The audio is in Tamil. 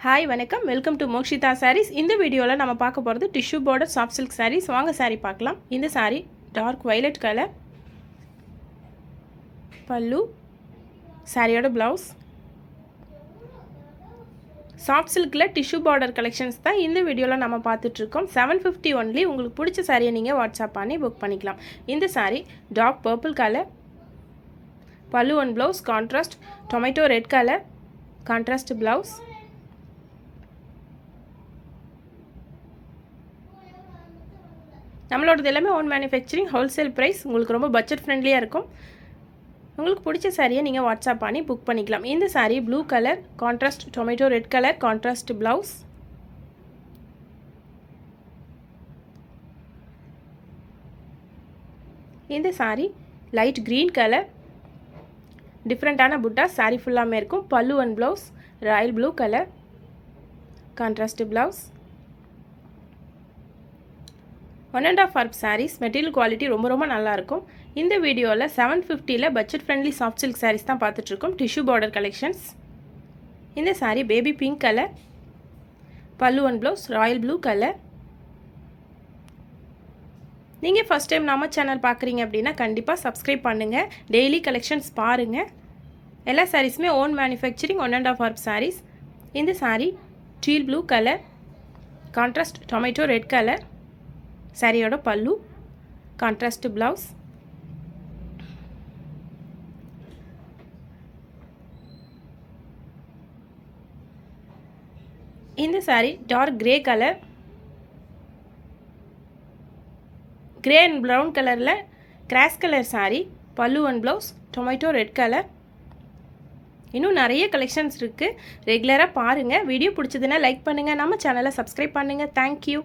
ஹாய் வணக்கம், வெல்கம் டு மோக்ஷிதா சாரீஸ். இந்த வீடியோவில் நம்ம பார்க்க போகிறது tissue border soft silk saris. வாங்க சாரீ பார்க்கலாம். இந்த sari dark violet colour, pallu, சாரியோட ப்ளவுஸ். சாஃப்ட் சில்கில் டிஷ்யூ பார்டர் கலெக்ஷன்ஸ் தான் இந்த வீடியோவில் நம்ம பார்த்துட்ருக்கோம். 750 ஒன்லி. உங்களுக்கு பிடிச்ச சாரியை நீங்கள் வாட்ஸ்அப் பண்ணி புக் பண்ணிக்கலாம். இந்த sari dark purple colour, pallu and blouse contrast, tomato red colour contrast blouse. நம்மளோடது எல்லாமே ஓன் மேனுஃபேக்சரிங், ஹோல்சேல் ப்ரைஸ். உங்களுக்கு ரொம்ப பட்ஜெட் ஃப்ரெண்ட்லியாக இருக்கும். உங்களுக்கு பிடிச்ச சாரியை நீங்கள் வாட்ஸ்அப் பண்ணி புக் பண்ணிக்கலாம். இந்த sari blue colour contrast, tomato red colour contrast blouse. இந்த சாரீ லைட் க்ரீன் கலர், டிஃப்ரெண்ட்டான புட்டா சாரீ ஃபுல்லாமே இருக்கும். Pallu and blouse royal blue colour contrast blouse. 1.5 ஆர்ப் சாரீஸ். மெட்டீரியல் குவாலிட்டி ரொம்ப நல்லாயிருக்கும். இந்த வீடியோவில் 750ல் budget friendly soft silk sarees தான் பார்த்துட்ருக்கோம். Tissue border collections. இந்த sari baby pink colour, pallu and blouse royal blue colour. நீங்கள் ஃபஸ்ட் டைம் நம்ம சேனல் பார்க்குறீங்க அப்படின்னா கண்டிப்பாக சப்ஸ்கிரைப் பண்ணுங்கள். டெய்லி கலெக்ஷன்ஸ் பாருங்கள். எல்லா சாரீஸுமே ஓன் மேனுஃபேக்சரிங் 1.5 ஆர்ப் சாரீஸ். இந்த sari teal blue colour contrast, tomato red colour சாரியோட பல்லு கான்ட்ராஸ்ட் ப்ளவுஸ். இந்த sari dark grey colour, grey and brown கலரில் cross colour sari, pallu and blouse tomato red colour. இன்னும் நிறைய கலெக்ஷன்ஸ் இருக்குது. ரெகுலராக பாருங்கள். வீடியோ பிடிச்சதுன்னா லைக் பண்ணுங்கள். நம்ம சேனலை சப்ஸ்கிரைப் பண்ணுங்கள். தேங்க்யூ.